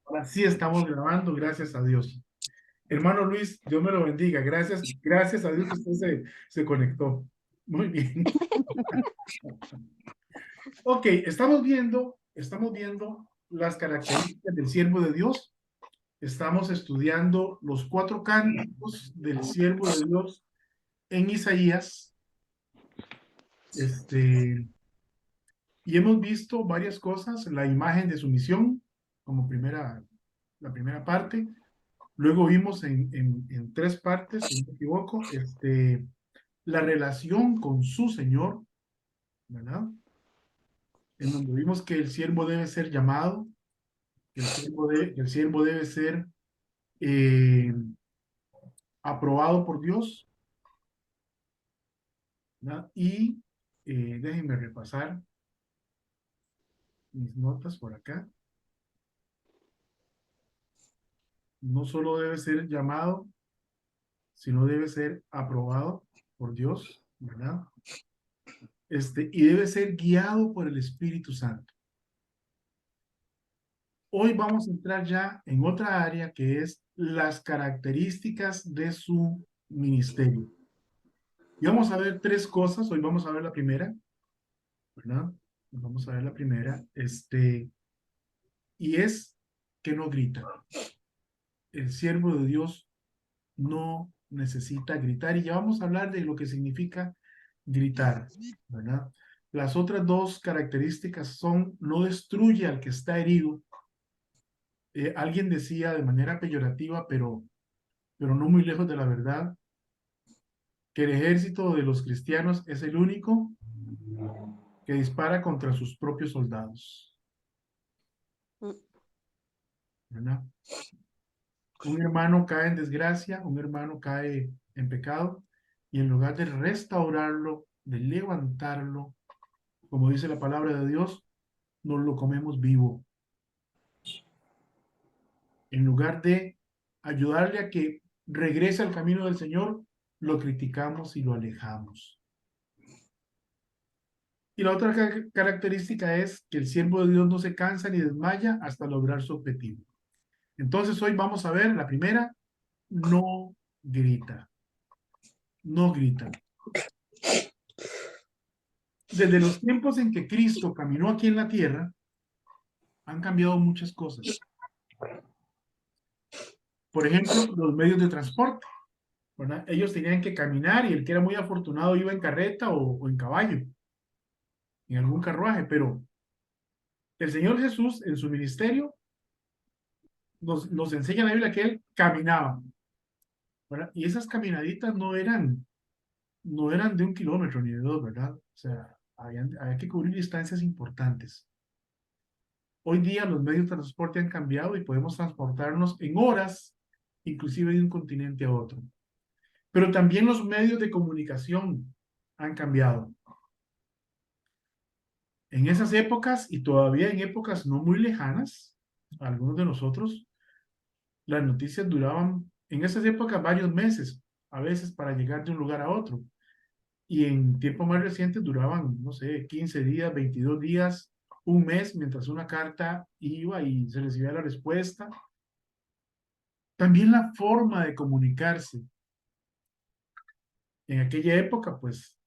Ahora sí estamos grabando, gracias a Dios. Hermano Luis, Dios me lo bendiga. Gracias a Dios que usted se conectó. Muy bien. Ok, estamos viendo las características del siervo de Dios. Estamos estudiando los 4 cánticos del siervo de Dios en Isaías. Y hemos visto varias cosas, la imagen de su misión, como la primera parte. Luego vimos en 3 partes, si no me equivoco, la relación con su Señor, ¿verdad? En donde vimos que el siervo debe ser llamado, que el siervo debe ser eh, aprobado por Dios, ¿verdad? Y déjenme repasar mis notas por acá. No solo debe ser llamado, sino debe ser aprobado por Dios, ¿verdad? Y debe ser guiado por el Espíritu Santo. Hoy vamos a entrar ya en otra área que es las características de su ministerio. Y vamos a ver 3 cosas. Hoy vamos a ver la primera, ¿verdad? Vamos a ver la primera. Y es que no grita. El siervo de Dios no necesita gritar. Y ya vamos a hablar de lo que significa gritar, ¿verdad? Las otras 2 características son: no destruye al que está herido. Alguien decía de manera peyorativa, pero no muy lejos de la verdad, que el ejército de los cristianos es el único que dispara contra sus propios soldados, ¿verdad? Un hermano cae en desgracia, un hermano cae en pecado, y en lugar de restaurarlo, de levantarlo, como dice la palabra de Dios, nos lo comemos vivo. En lugar de ayudarle a que regrese al camino del Señor, lo criticamos y lo alejamos. Y la otra característica es que el siervo de Dios no se cansa ni desmaya hasta lograr su objetivo. Entonces hoy vamos a ver la primera: no grita. No grita. Desde los tiempos en que Cristo caminó aquí en la tierra, han cambiado muchas cosas. Por ejemplo, los medios de transporte, ¿verdad? Ellos tenían que caminar, y el que era muy afortunado iba en carreta o en caballo, en algún carruaje, pero el Señor Jesús en su ministerio nos enseña en la Biblia que Él caminaba, ¿verdad? Y esas caminaditas no eran de 1 kilómetro ni de 2, ¿verdad? O sea, había que cubrir distancias importantes. Hoy día los medios de transporte han cambiado y podemos transportarnos en horas, inclusive de un continente a otro. Pero también los medios de comunicación han cambiado. En esas épocas, y todavía en épocas no muy lejanas, algunos de nosotros, las noticias duraban en esas épocas varios meses, a veces, para llegar de un lugar a otro. Y en tiempos más recientes duraban, no sé, 15 días, 22 días, un mes, mientras una carta iba y se recibía la respuesta. También la forma de comunicarse. En aquella época, pues,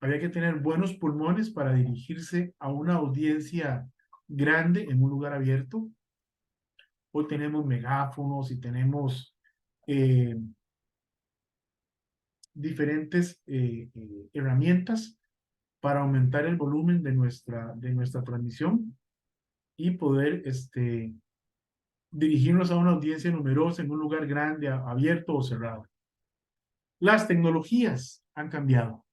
había que tener buenos pulmones para dirigirse a una audiencia grande en un lugar abierto. Hoy tenemos megáfonos y tenemos eh, diferentes herramientas para aumentar el volumen de nuestra transmisión y poder dirigirnos a una audiencia numerosa en un lugar grande, abierto o cerrado. Las tecnologías han cambiado,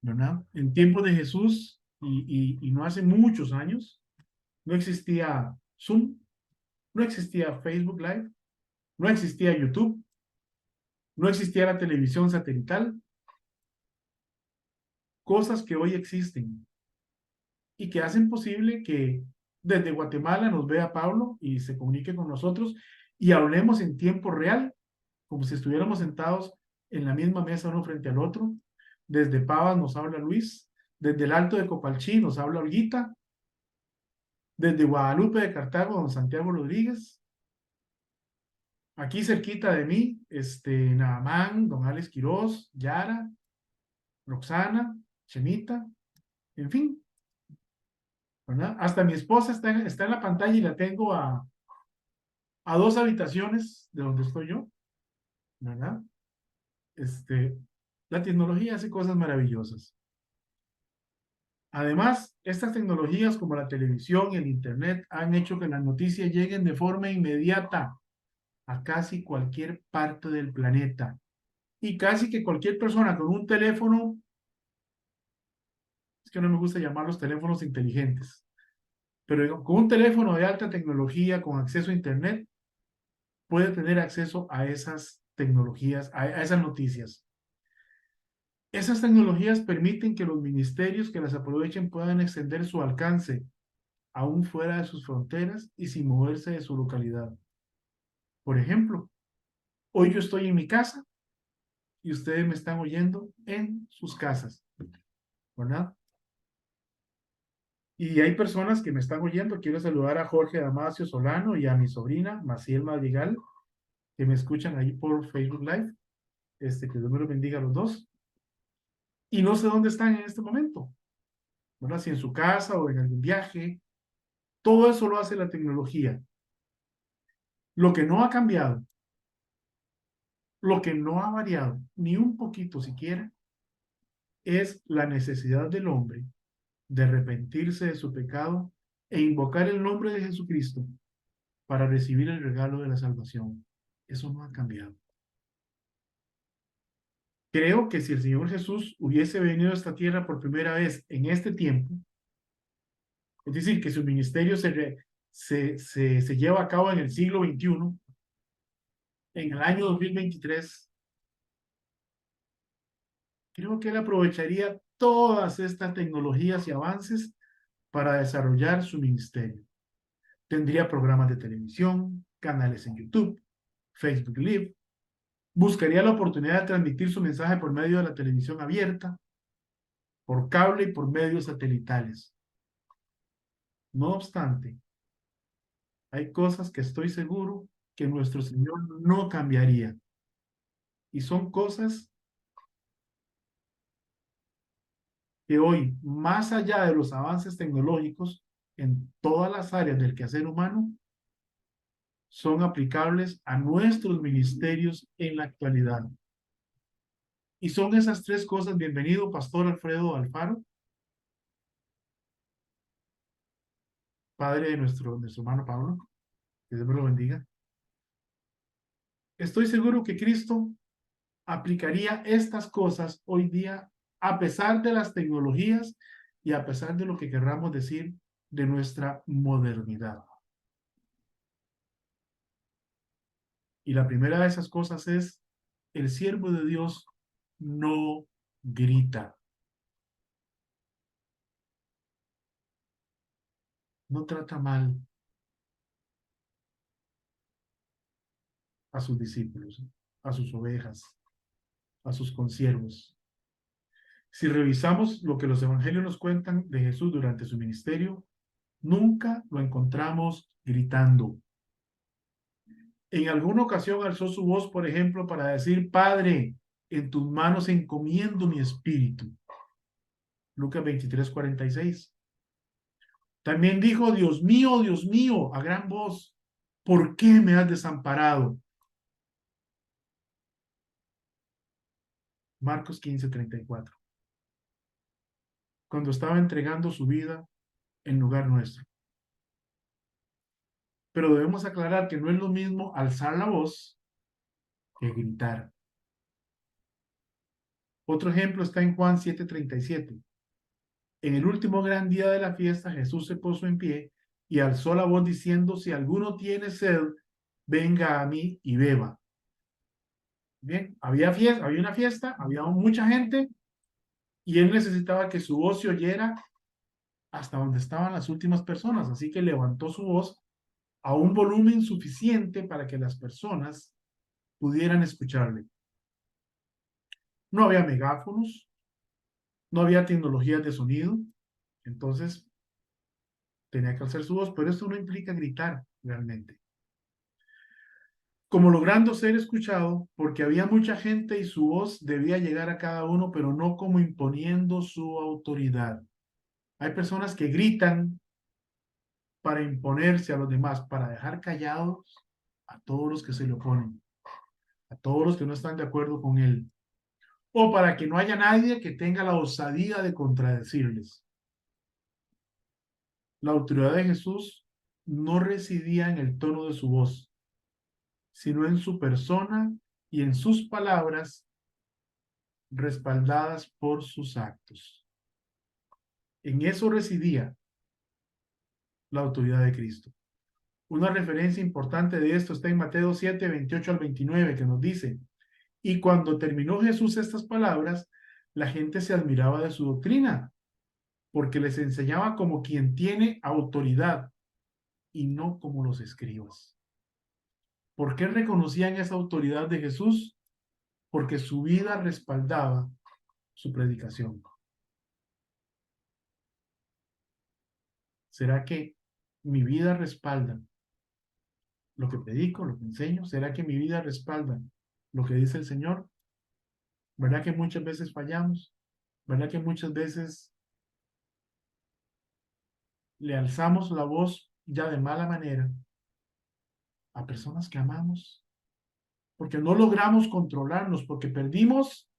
¿verdad? En tiempos de Jesús y no hace muchos años, no existía Zoom, no existía Facebook Live, no existía YouTube, no existía la televisión satelital, cosas que hoy existen y que hacen posible que desde Guatemala nos vea Pablo y se comunique con nosotros y hablemos en tiempo real, como si estuviéramos sentados en la misma mesa uno frente al otro. Desde Pavas nos habla Luis, desde el Alto de Copalchí nos habla Olguita, desde Guadalupe de Cartago, don Santiago Rodríguez. Aquí cerquita de mí, Naamán, don Alex Quiroz, Yara, Roxana, Chemita, en fin, ¿verdad? Hasta mi esposa está en la pantalla y la tengo a 2 habitaciones de donde estoy yo, ¿verdad? Este, la tecnología hace cosas maravillosas. Además, estas tecnologías como la televisión y el internet han hecho que las noticias lleguen de forma inmediata a casi cualquier parte del planeta. Y casi que cualquier persona con un teléfono, es que no me gusta llamar los teléfonos inteligentes, pero con un teléfono de alta tecnología, con acceso a internet, puede tener acceso a esas tecnologías, a esas noticias. Esas tecnologías permiten que los ministerios que las aprovechen puedan extender su alcance aún fuera de sus fronteras y sin moverse de su localidad. Por ejemplo, hoy yo estoy en mi casa y ustedes me están oyendo en sus casas, ¿verdad? Y hay personas que me están oyendo. Quiero saludar a Jorge Damasio Solano y a mi sobrina Maciel Madrigal, que me escuchan ahí por Facebook Live. Que Dios me los bendiga a los dos. Y no sé dónde están en este momento, ¿verdad? Si en su casa o en algún viaje. Todo eso lo hace la tecnología. Lo que no ha cambiado, lo que no ha variado, ni un poquito siquiera, es la necesidad del hombre de arrepentirse de su pecado e invocar el nombre de Jesucristo para recibir el regalo de la salvación. Eso no ha cambiado. Creo que si el Señor Jesús hubiese venido a esta tierra por primera vez en este tiempo, es decir, que su ministerio se lleva a cabo en el siglo XXI, en el año 2023, creo que él aprovecharía todas estas tecnologías y avances para desarrollar su ministerio. Tendría programas de televisión, canales en YouTube, Facebook Live, buscaría la oportunidad de transmitir su mensaje por medio de la televisión abierta, por cable y por medios satelitales. No obstante, hay cosas que estoy seguro que nuestro Señor no cambiaría. Y son cosas que hoy, más allá de los avances tecnológicos en todas las áreas del quehacer humano, son aplicables a nuestros ministerios en la actualidad. Y son esas 3 cosas. Bienvenido, Pastor Alfredo Alfaro, padre de nuestro hermano Pablo. Que Dios me lo bendiga. Estoy seguro que Cristo aplicaría estas cosas hoy día a pesar de las tecnologías y a pesar de lo que querramos decir de nuestra modernidad. Y la primera de esas cosas es: el siervo de Dios no grita, no trata mal a sus discípulos, a sus ovejas, a sus consiervos. Si revisamos lo que los evangelios nos cuentan de Jesús durante su ministerio, nunca lo encontramos gritando. En alguna ocasión alzó su voz, por ejemplo, para decir: Padre, en tus manos encomiendo mi espíritu. Lucas 23:46. También dijo: Dios mío, a gran voz, ¿por qué me has desamparado? Marcos 15:34. Cuando estaba entregando su vida en lugar nuestro. Pero debemos aclarar que no es lo mismo alzar la voz que gritar. Otro ejemplo está en Juan 7:37. En el último gran día de la fiesta, Jesús se puso en pie y alzó la voz diciendo: si alguno tiene sed, venga a mí y beba. Bien, había una fiesta, había mucha gente y él necesitaba que su voz se oyera hasta donde estaban las últimas personas. Así que levantó su voz a un volumen suficiente para que las personas pudieran escucharle. No había megáfonos, no había tecnologías de sonido. Entonces, tenía que alzar su voz, pero esto no implica gritar realmente. Como logrando ser escuchado, porque había mucha gente y su voz debía llegar a cada uno, pero no como imponiendo su autoridad. Hay personas que gritan para imponerse a los demás, para dejar callados a todos los que se le oponen, a todos los que no están de acuerdo con él, o para que no haya nadie que tenga la osadía de contradecirles. La autoridad de Jesús no residía en el tono de su voz, sino en su persona y en sus palabras respaldadas por sus actos. En eso residía la autoridad de Cristo. Una referencia importante de esto está en Mateo 7, 28 al 29, que nos dice: y cuando terminó Jesús estas palabras, la gente se admiraba de su doctrina, porque les enseñaba como quien tiene autoridad y no como los escribas. ¿Por qué reconocían esa autoridad de Jesús? Porque su vida respaldaba su predicación. ¿Será que mi vida respalda lo que predico, lo que enseño? ¿Será que mi vida respalda lo que dice el Señor? ¿Verdad que muchas veces fallamos? ¿Verdad que muchas veces le alzamos la voz ya de mala manera a personas que amamos? Porque no logramos controlarnos, porque perdimos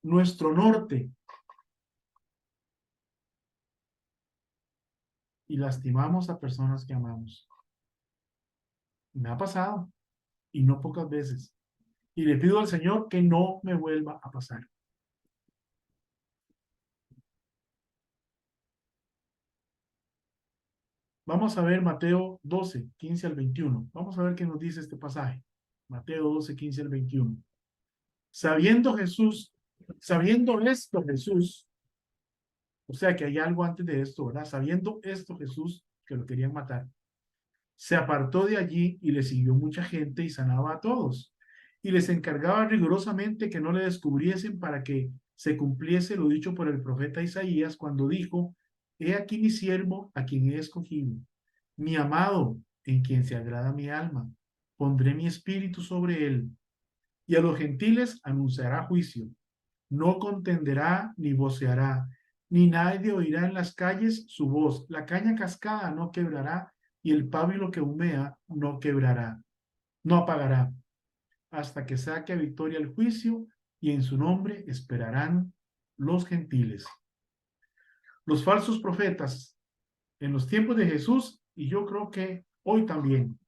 nuestro norte y lastimamos a personas que amamos. Me ha pasado, y no pocas veces. Y le pido al Señor que no me vuelva a pasar. Vamos a ver Mateo 12, 15 al 21. Vamos a ver qué nos dice este pasaje. Mateo 12, 15 al 21. Sabiendo Jesús, sabiendo esto Jesús, o sea que hay algo antes de esto, ¿verdad? Sabiendo esto Jesús, que lo querían matar, se apartó de allí y le siguió mucha gente y sanaba a todos. Y les encargaba rigurosamente que no le descubriesen para que se cumpliese lo dicho por el profeta Isaías cuando dijo: he aquí mi siervo a quien he escogido, mi amado en quien se agrada mi alma. Pondré mi espíritu sobre él y a los gentiles anunciará juicio. No contenderá ni voceará, ni nadie oirá en las calles su voz. La caña cascada no quebrará y el pábilo que humea no quebrará, no apagará, hasta que saque a victoria el juicio, y en su nombre esperarán los gentiles. Los falsos profetas en los tiempos de Jesús, y yo creo que hoy también,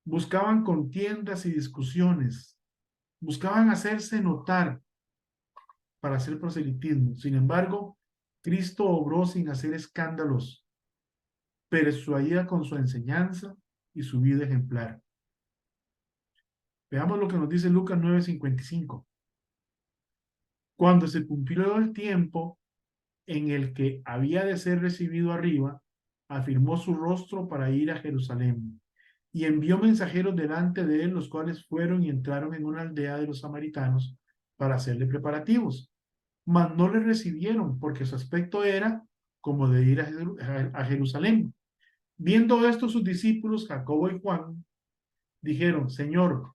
buscaban contiendas y discusiones, buscaban hacerse notar para hacer proselitismo. Sin embargo, Cristo obró sin hacer escándalos, persuadida con su enseñanza y su vida ejemplar. Veamos lo que nos dice Lucas 9:55. Cuando se cumplió el tiempo en el que había de ser recibido arriba, afirmó su rostro para ir a Jerusalén y envió mensajeros delante de él, los cuales fueron y entraron en una aldea de los samaritanos para hacerle preparativos. Mas no le recibieron, porque su aspecto era como de ir a Jerusalén. Viendo esto, sus discípulos, Jacobo y Juan, dijeron: Señor,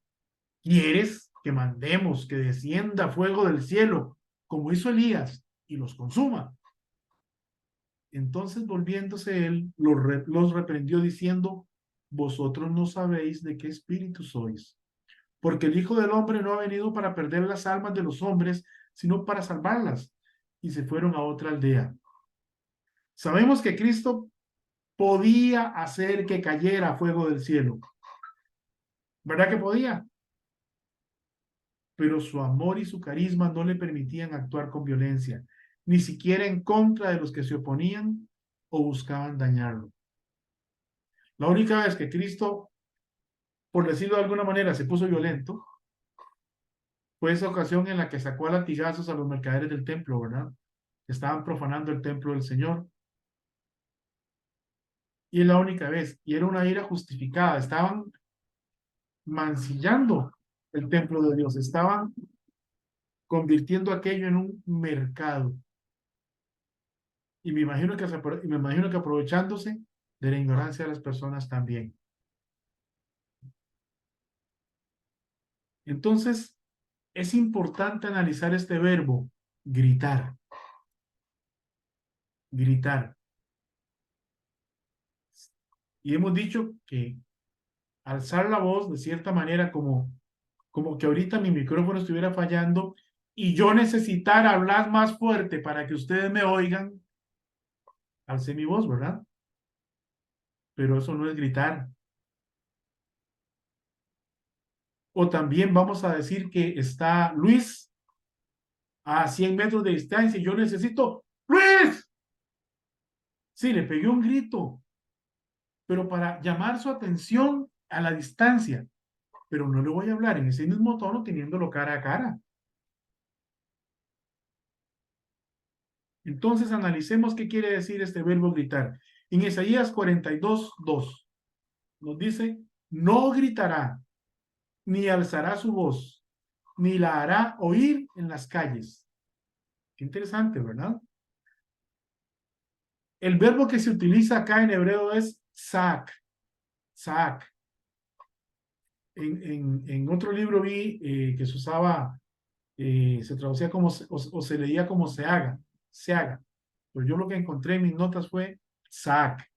¿quieres que mandemos que descienda fuego del cielo, como hizo Elías, y los consuma? Entonces, volviéndose él, los reprendió diciendo: vosotros no sabéis de qué espíritu sois, porque el Hijo del Hombre no ha venido para perder las almas de los hombres, sino para salvarlas. Y se fueron a otra aldea. Sabemos que Cristo podía hacer que cayera fuego del cielo. ¿Verdad que podía? Pero su amor y su carisma no le permitían actuar con violencia, ni siquiera en contra de los que se oponían o buscaban dañarlo. La única vez que Cristo, por decirlo de alguna manera, se puso violento fue esa ocasión en la que sacó a latigazos a los mercaderes del templo, ¿verdad? Que estaban profanando el templo del Señor. Y es la única vez, y era una ira justificada. Estaban mancillando el templo de Dios, estaban convirtiendo aquello en un mercado. Y me imagino que aprovechándose de la ignorancia de las personas también. Entonces, es importante analizar este verbo, gritar, gritar. Y hemos dicho que alzar la voz de cierta manera como que ahorita mi micrófono estuviera fallando y yo necesitara hablar más fuerte para que ustedes me oigan, alcé mi voz, ¿verdad? Pero eso no es gritar. O también vamos a decir que está Luis a 100 metros de distancia y yo necesito, Luis. Sí, le pegué un grito, pero para llamar su atención a la distancia, pero no le voy a hablar en ese mismo tono teniéndolo cara a cara. Entonces analicemos qué quiere decir este verbo gritar. En Isaías 42:2 nos dice, no gritará, ni alzará su voz, ni la hará oír en las calles. Qué interesante, ¿verdad? El verbo que se utiliza acá en hebreo es sak, sak. En otro libro vi que se usaba, se traducía como, o se leía como se haga. Pero yo lo que encontré en mis notas fue sak.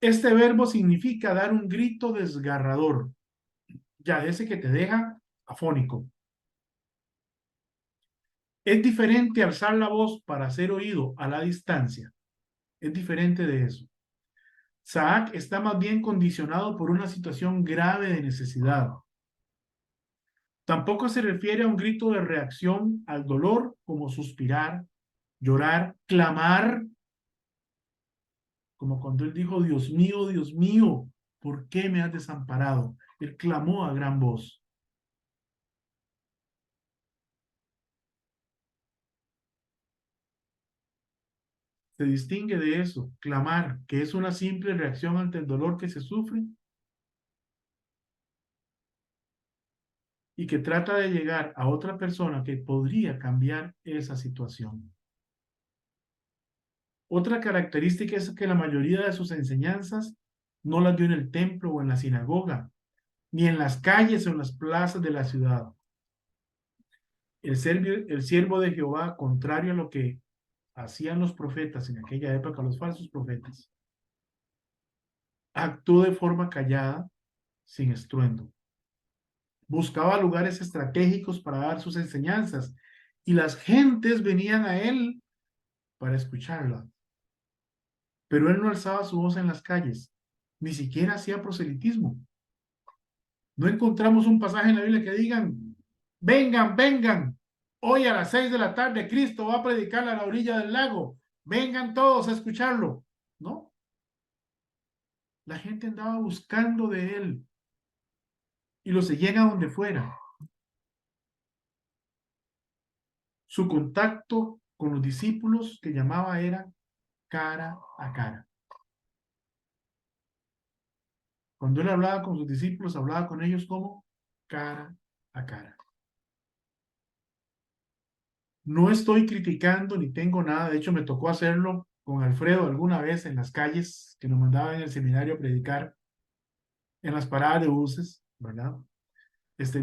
Este verbo significa dar un grito desgarrador, ya de ese que te deja afónico. Es diferente alzar la voz para ser oído a la distancia. Es diferente de eso. Saak está más bien condicionado por una situación grave de necesidad. Tampoco se refiere a un grito de reacción al dolor como suspirar, llorar, clamar, como cuando él dijo, Dios mío, ¿por qué me has desamparado? Él clamó a gran voz. Se distingue de eso, clamar, que es una simple reacción ante el dolor que se sufre y que trata de llegar a otra persona que podría cambiar esa situación. Otra característica es que la mayoría de sus enseñanzas no las dio en el templo o en la sinagoga, ni en las calles o en las plazas de la ciudad. El siervo de Jehová, contrario a lo que hacían los profetas en aquella época, los falsos profetas, actuó de forma callada, sin estruendo. Buscaba lugares estratégicos para dar sus enseñanzas y las gentes venían a él para escucharla. Pero él no alzaba su voz en las calles, ni siquiera hacía proselitismo. No encontramos un pasaje en la Biblia que digan, vengan, vengan, hoy a las 6 de la tarde Cristo va a predicar a la orilla del lago, vengan todos a escucharlo. No, la gente andaba buscando de él y lo seguían a donde fuera. Su contacto con los discípulos que llamaba era cara a cara. Cuando él hablaba con sus discípulos, hablaba con ellos como cara a cara. No estoy criticando ni tengo nada, de hecho me tocó hacerlo con Alfredo alguna vez en las calles que nos mandaban en el seminario a predicar en las paradas de buses, ¿verdad?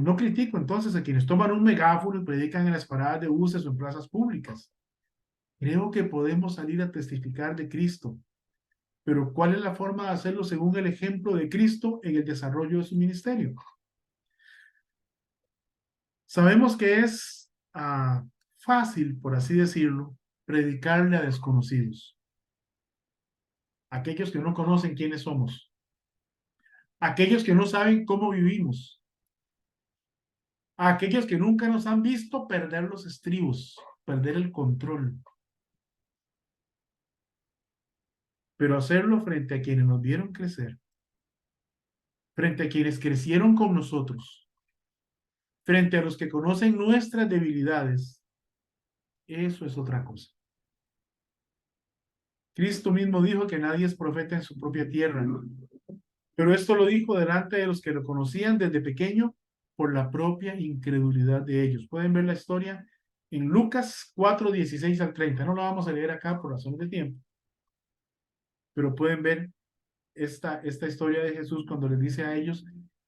No critico entonces a quienes toman un megáfono y predican en las paradas de buses o en plazas públicas. Creo que podemos salir a testificar de Cristo, pero ¿cuál es la forma de hacerlo según el ejemplo de Cristo en el desarrollo de su ministerio? Sabemos que es fácil, por así decirlo, predicarle a desconocidos, aquellos que no conocen quiénes somos, aquellos que no saben cómo vivimos, aquellos que nunca nos han visto perder los estribos, perder el control, pero hacerlo frente a quienes nos vieron crecer, frente a quienes crecieron con nosotros, frente a los que conocen nuestras debilidades, eso es otra cosa. Cristo mismo dijo que nadie es profeta en su propia tierra, ¿no? Pero esto lo dijo delante de los que lo conocían desde pequeño por la propia incredulidad de ellos. Pueden ver la historia En Lucas 4:16 al 30. No lo vamos a leer acá por razones de tiempo, pero pueden ver esta historia de Jesús cuando les dice a ellos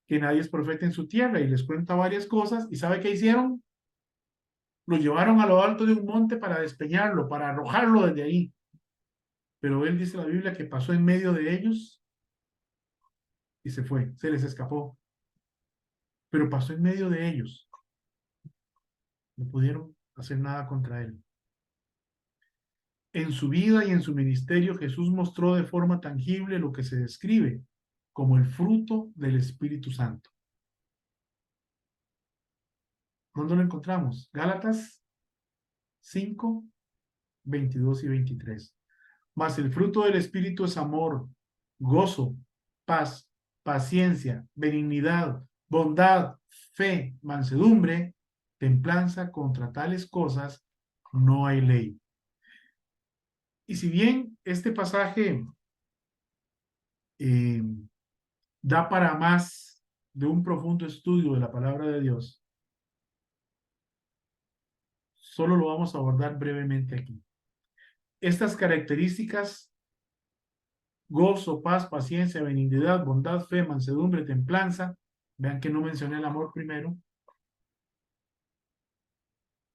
que nadie es profeta en su tierra y les cuenta varias cosas. ¿Y sabe qué hicieron? Lo llevaron a lo alto de un monte para despeñarlo, para arrojarlo desde ahí. Pero él dice la Biblia que pasó en medio de ellos y se fue, se les escapó. Pero pasó en medio de ellos. No pudieron hacer nada contra él. En su vida y en su ministerio, Jesús mostró de forma tangible lo que se describe como el fruto del Espíritu Santo. ¿Dónde lo encontramos? Gálatas 5, 22 y 23. Mas el fruto del Espíritu es amor, gozo, paz, paciencia, benignidad, bondad, fe, mansedumbre, templanza. Contra tales cosas no hay ley. Y si bien este pasaje eh, da para más de un profundo estudio de la palabra de Dios, solo lo vamos a abordar brevemente aquí. Estas características: gozo, paz, paciencia, benignidad, bondad, fe, mansedumbre, templanza. Vean que no mencioné el amor primero.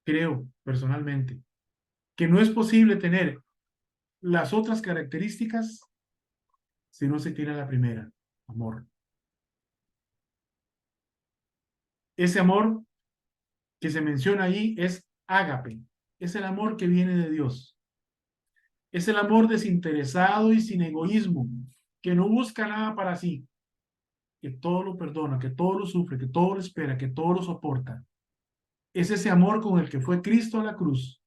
Creo personalmente que no es posible tener las otras características si no se tiene la primera: amor. Ese amor que se menciona ahí es ágape, es el amor que viene de Dios, es el amor desinteresado y sin egoísmo, que no busca nada para sí, que todo lo perdona, que todo lo sufre, que todo lo espera, que todo lo soporta. Es ese amor con el que fue Cristo a la cruz,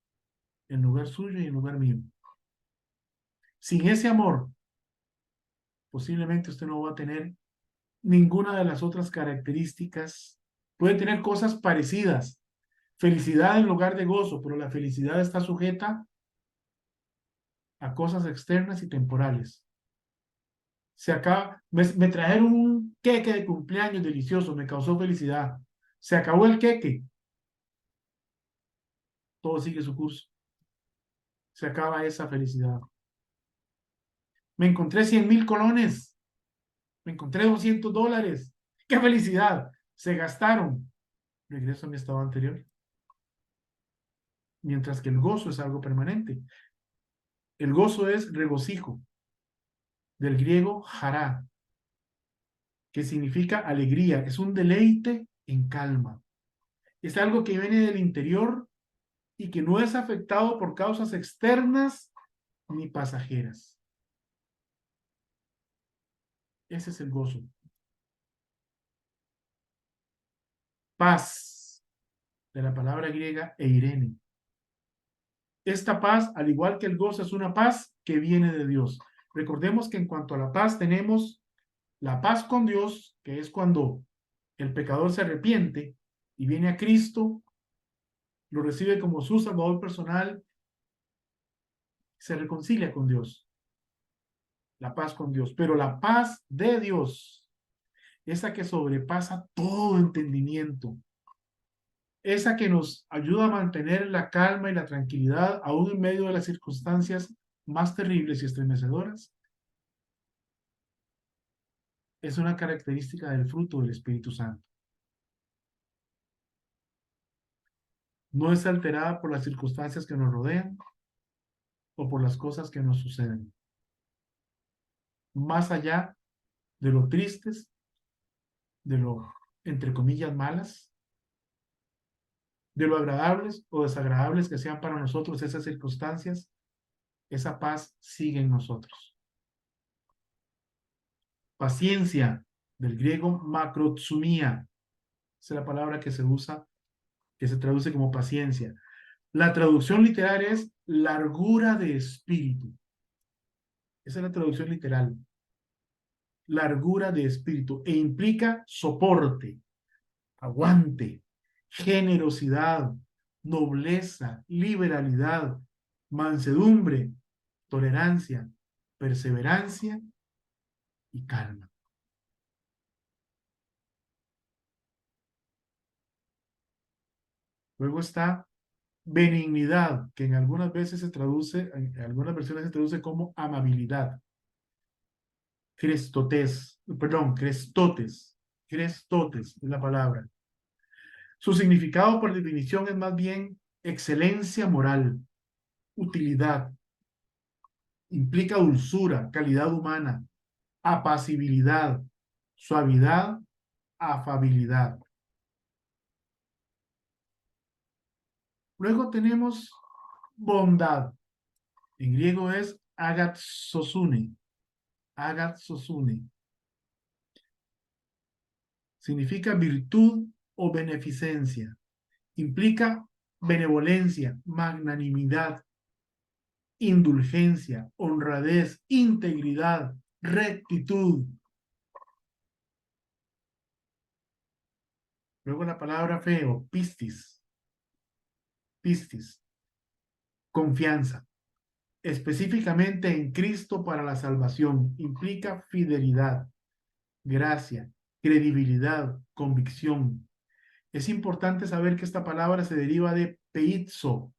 en lugar suyo y en lugar mío. Sin ese amor, posiblemente usted no va a tener ninguna de las otras características. Puede tener cosas parecidas, felicidad en lugar de gozo, pero la felicidad está sujeta a cosas externas y temporales. Se acaba, me trajeron un queque de cumpleaños delicioso, me causó felicidad. Se acabó el queque, todo sigue su curso. Se acaba esa felicidad. Me encontré 100,000 colones, me encontré $200. ¡Qué felicidad! Se gastaron. Regreso a mi estado anterior. Mientras que el gozo es algo permanente. El gozo es regocijo, del griego jará, que significa alegría. Es un deleite en calma. Es algo que viene del interior y que no es afectado por causas externas ni pasajeras. Ese es el gozo. Paz, de la palabra griega eirene. Esta paz, al igual que el gozo, es una paz que viene de Dios. Recordemos que en cuanto a la paz tenemos la paz con Dios, que es cuando el pecador se arrepiente y viene a Cristo, lo recibe como su salvador personal, se reconcilia con Dios. La paz con Dios. Pero la paz de Dios, esa que sobrepasa todo entendimiento, esa que nos ayuda a mantener la calma y la tranquilidad aún en medio de las circunstancias más terribles y estremecedoras, es una característica del fruto del Espíritu Santo. No es alterada por las circunstancias que nos rodean o por las cosas que nos suceden. Más allá de lo tristes, de lo, entre comillas, malas, de lo agradables o desagradables que sean para nosotros esas circunstancias, esa paz sigue en nosotros. Paciencia, del griego macrotsumia, es la palabra que se usa, que se traduce como paciencia. La traducción literal es largura de espíritu. Esa es la traducción literal. Largura de espíritu e implica soporte, aguante, generosidad, nobleza, liberalidad, mansedumbre, tolerancia, perseverancia y calma. Luego está Benignidad, que en algunas veces se traduce, en algunas versiones se traduce como amabilidad. Crestotes. Crestotes es la palabra. Su significado por definición es más bien excelencia moral, utilidad, implica dulzura, calidad humana, apacibilidad, suavidad, afabilidad. Luego tenemos bondad. En griego es agatsosune. Agatsosune. Significa virtud o beneficencia. Implica benevolencia, magnanimidad, indulgencia, honradez, integridad, rectitud. Luego la palabra fe o pistis. Pistis. Confianza. Específicamente en Cristo para la salvación. Implica fidelidad, gracia, credibilidad, convicción. Es importante saber que esta palabra se deriva de peitzo,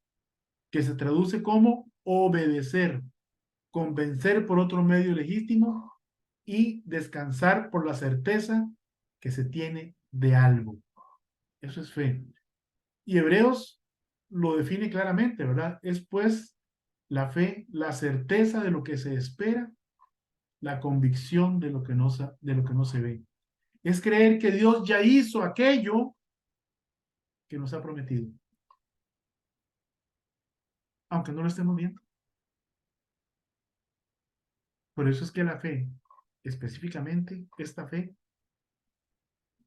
que se traduce como obedecer, convencer por otro medio legítimo y descansar por la certeza que se tiene de algo. Eso es fe. Y Hebreos lo define claramente, ¿verdad? Es pues la fe, la certeza de lo que se espera, la convicción de lo que no se ve. Es creer que Dios ya hizo aquello que nos ha prometido, aunque no lo estemos viendo. Por eso es que la fe, específicamente esta fe,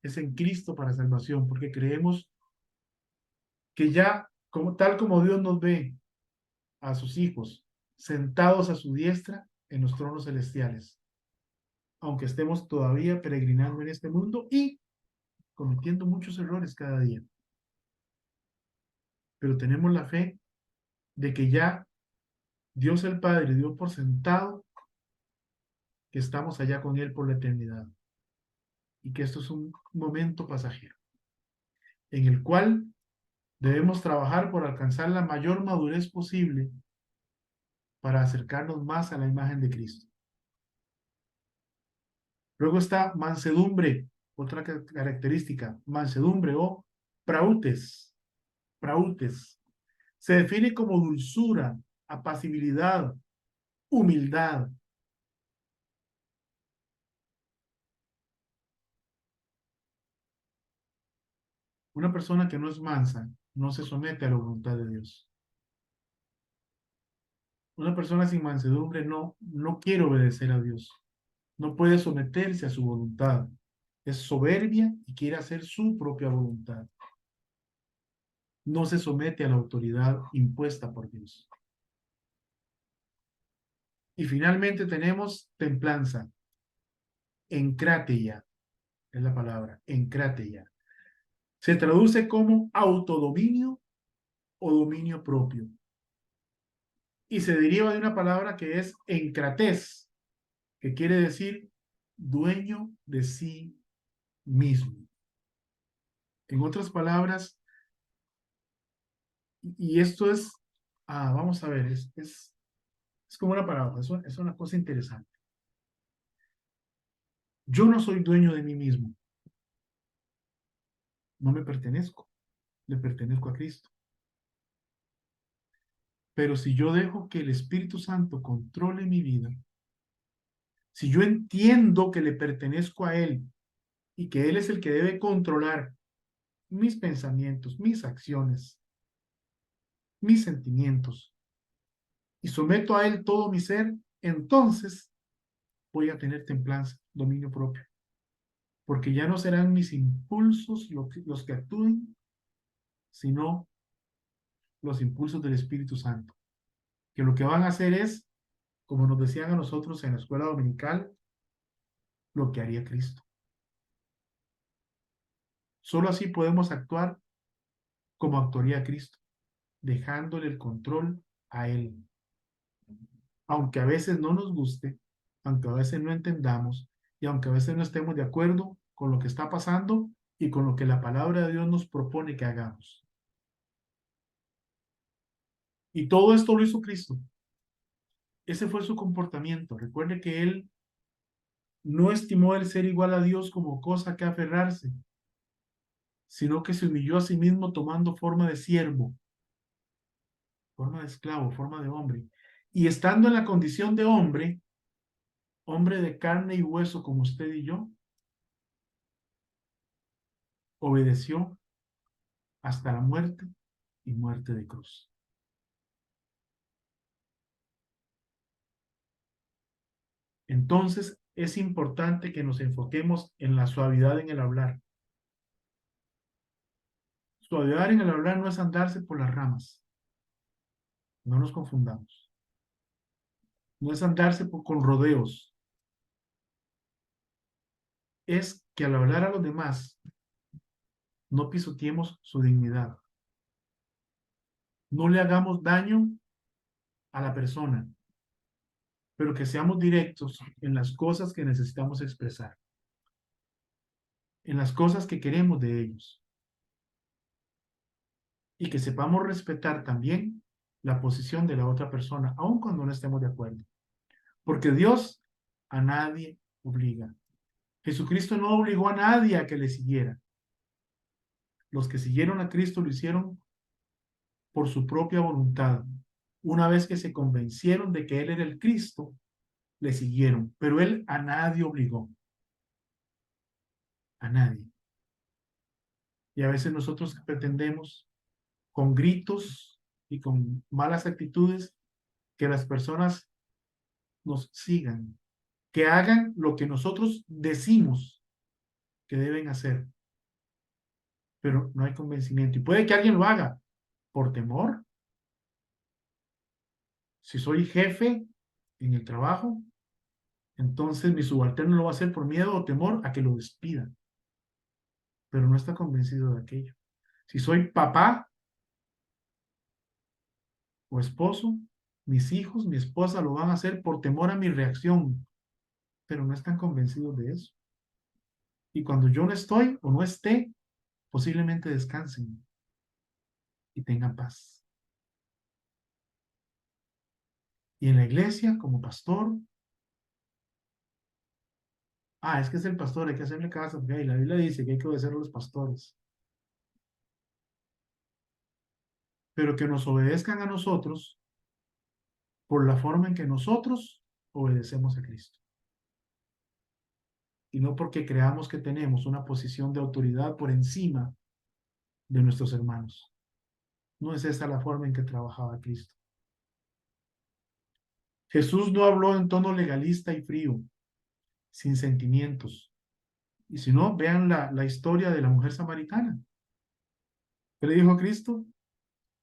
es en Cristo para salvación, porque creemos que ya, como, tal como Dios nos ve a sus hijos sentados a su diestra en los tronos celestiales, aunque estemos todavía peregrinando en este mundo y cometiendo muchos errores cada día. Pero tenemos la fe de que ya Dios el Padre dio por sentado que estamos allá con Él por la eternidad y que esto es un momento pasajero en el cual debemos trabajar por alcanzar la mayor madurez posible para acercarnos más a la imagen de Cristo. Luego está mansedumbre, otra característica, mansedumbre o prautes. Prautes. Se define como dulzura, apacibilidad, humildad. Una persona que no es mansa no se somete a la voluntad de Dios. Una persona sin mansedumbre no quiere obedecer a Dios. No puede someterse a su voluntad. Es soberbia y quiere hacer su propia voluntad. No se somete a la autoridad impuesta por Dios. Y finalmente tenemos templanza. Encrateia es la palabra, encrateia. Se traduce como autodominio o dominio propio. Y se deriva de una palabra que es encrates, que quiere decir dueño de sí mismo. En otras palabras, y esto es, vamos a ver, es como una palabra, es una cosa interesante. Yo no soy dueño de mí mismo, no me pertenezco, le pertenezco a Cristo. Pero si yo dejo que el Espíritu Santo controle mi vida, si yo entiendo que le pertenezco a Él y que Él es el que debe controlar mis pensamientos, mis acciones, mis sentimientos, y someto a Él todo mi ser, entonces voy a tener templanza, dominio propio, porque ya no serán mis impulsos los que actúen, sino los impulsos del Espíritu Santo, que lo que van a hacer es, como nos decían a nosotros en la escuela dominical, lo que haría Cristo. Solo así podemos actuar como actuaría Cristo, dejándole el control a Él. Aunque a veces no nos guste, aunque a veces no entendamos y aunque a veces no estemos de acuerdo con lo que está pasando y con lo que la palabra de Dios nos propone que hagamos. Y todo esto lo hizo Cristo. Ese fue su comportamiento. Recuerde que él no estimó el ser igual a Dios como cosa que aferrarse, sino que se humilló a sí mismo tomando forma de siervo, forma de esclavo, forma de hombre. Y estando en la condición de hombre, hombre de carne y hueso como usted y yo, obedeció hasta la muerte y muerte de cruz. Entonces, es importante que nos enfoquemos en la suavidad en el hablar. Suavidad en el hablar no es andarse por las ramas, no nos confundamos. No es andarse con rodeos, es que al hablar a los demás no pisoteemos su dignidad, no le hagamos daño a la persona, pero que seamos directos en las cosas que necesitamos expresar, en las cosas que queremos de ellos, y que sepamos respetar también la posición de la otra persona, aun cuando no estemos de acuerdo. Porque Dios a nadie obliga. Jesucristo no obligó a nadie a que le siguiera. Los que siguieron a Cristo lo hicieron por su propia voluntad. Una vez que se convencieron de que Él era el Cristo, le siguieron. Pero Él a nadie obligó. A nadie. Y a veces nosotros pretendemos con gritos y con malas actitudes que las personas nos sigan, que hagan lo que nosotros decimos que deben hacer, pero no hay convencimiento. Y puede que alguien lo haga por temor. Si soy jefe en el trabajo, entonces mi subalterno lo va a hacer por miedo o temor a que lo despidan, pero no está convencido de aquello. Si soy papá o esposo, mis hijos, mi esposa lo van a hacer por temor a mi reacción, pero no están convencidos de eso. Y cuando yo no estoy o no esté, posiblemente descansen y tengan paz. Y en la iglesia, como pastor, es que es el pastor, hay que hacerle caso, porque la Biblia dice que hay que obedecer a los pastores, pero que nos obedezcan a nosotros por la forma en que nosotros obedecemos a Cristo. Y no porque creamos que tenemos una posición de autoridad por encima de nuestros hermanos. No es esa la forma en que trabajaba Cristo. Jesús no habló en tono legalista y frío, sin sentimientos. Y si no, vean la historia de la mujer samaritana. ¿Qué le dijo a Cristo?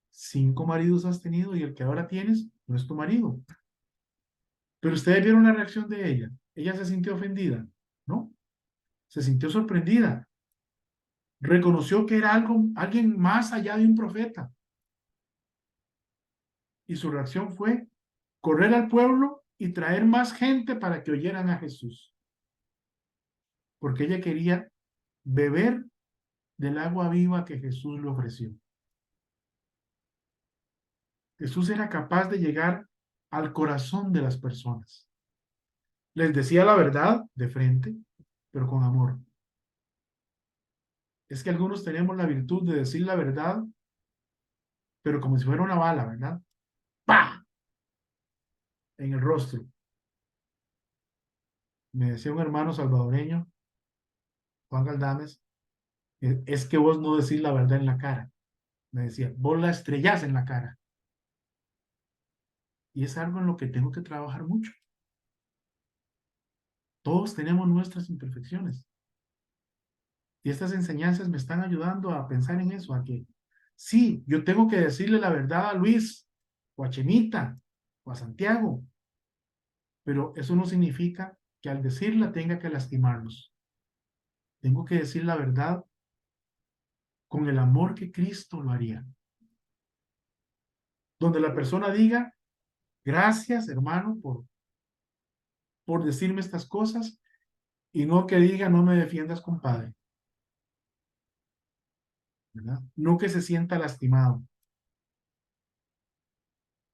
5 maridos has tenido y el que ahora tienes no es tu marido. Pero ustedes vieron la reacción de ella. Ella se sintió ofendida, ¿no? Se sintió sorprendida. Reconoció que era alguien más allá de un profeta. Y su reacción fue correr al pueblo y traer más gente para que oyeran a Jesús. Porque ella quería beber del agua viva que Jesús le ofreció. Jesús era capaz de llegar al corazón de las personas. Les decía la verdad de frente, pero con amor. Es que algunos tenemos la virtud de decir la verdad, pero como si fuera una bala, ¿verdad? ¡Pah! En el rostro. Me decía un hermano salvadoreño, Juan Galdames, es que vos no decís la verdad en la cara. Me decía, vos la estrellás en la cara. Y es algo en lo que tengo que trabajar mucho. Todos tenemos nuestras imperfecciones. Y estas enseñanzas me están ayudando a pensar en eso, a que sí, yo tengo que decirle la verdad a Luis, o a Chemita, o a Santiago, pero eso no significa que al decirla tenga que lastimarlos. Tengo que decir la verdad con el amor que Cristo lo haría. Donde la persona diga, gracias hermano por decirme estas cosas, y no que diga, no me defiendas, compadre. ¿Verdad? No que se sienta lastimado.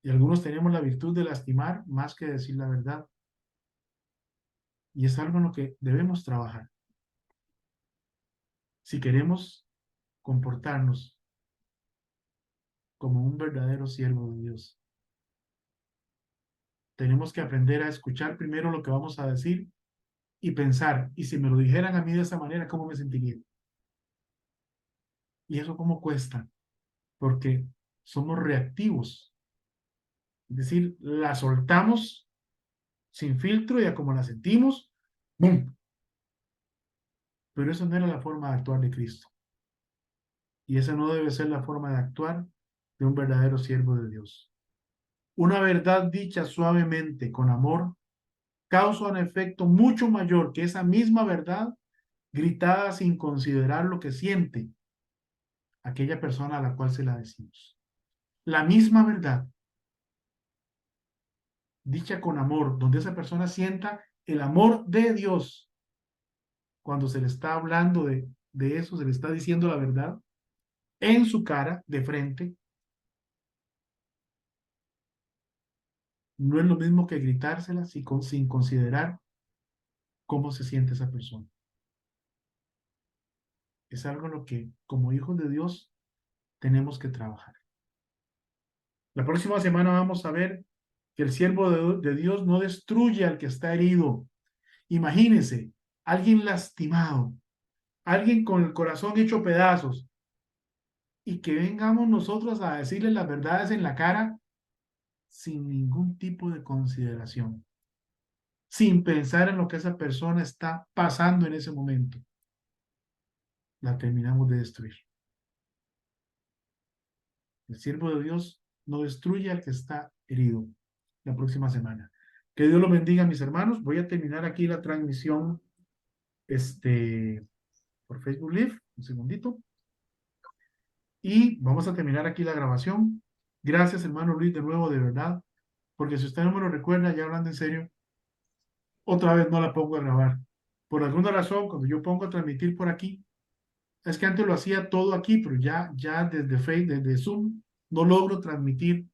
Y algunos tenemos la virtud de lastimar más que decir la verdad. Y es algo en lo que debemos trabajar. Si queremos comportarnos como un verdadero siervo de Dios, tenemos que aprender a escuchar primero lo que vamos a decir y pensar, y si me lo dijeran a mí de esa manera, ¿cómo me sentiría? ¿Y eso cómo cuesta? Porque somos reactivos. Es decir, la soltamos sin filtro y a como la sentimos, ¡bum! Pero eso no era la forma de actuar de Cristo. Y esa no debe ser la forma de actuar de un verdadero siervo de Dios. Una verdad dicha suavemente, con amor, causa un efecto mucho mayor que esa misma verdad gritada sin considerar lo que siente aquella persona a la cual se la decimos. La misma verdad, dicha con amor, donde esa persona sienta el amor de Dios cuando se le está hablando de eso, se le está diciendo la verdad en su cara, de frente, no es lo mismo que gritársela sin considerar cómo se siente esa persona. Es algo en lo que, como hijos de Dios, tenemos que trabajar. La próxima semana vamos a ver que el siervo de Dios no destruye al que está herido. Imagínense, alguien lastimado, alguien con el corazón hecho pedazos, y que vengamos nosotros a decirle las verdades en la cara sin ningún tipo de consideración, sin pensar en lo que esa persona está pasando en ese momento. La terminamos de destruir. El siervo de Dios no destruye al que está herido. La próxima semana. Que Dios lo bendiga, mis hermanos. Voy a terminar aquí la transmisión por Facebook Live. Un segundito. Y vamos a terminar aquí la grabación. Gracias, hermano Luis, de nuevo, de verdad. Porque si usted no me lo recuerda, ya hablando en serio, otra vez no la pongo a grabar. Por alguna razón, cuando yo pongo a transmitir por aquí, es que antes lo hacía todo aquí, pero ya desde Facebook, desde Zoom, no logro transmitir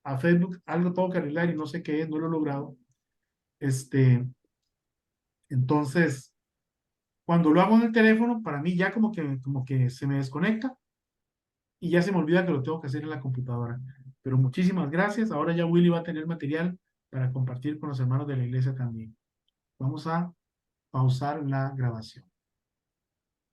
a Facebook. Algo tengo que arreglar y no sé qué es, no lo he logrado. Entonces, cuando lo hago en el teléfono, para mí ya como que se me desconecta y ya se me olvida que lo tengo que hacer en la computadora. Pero muchísimas gracias. Ahora ya Willy va a tener material para compartir con los hermanos de la iglesia también. Vamos a pausar la grabación.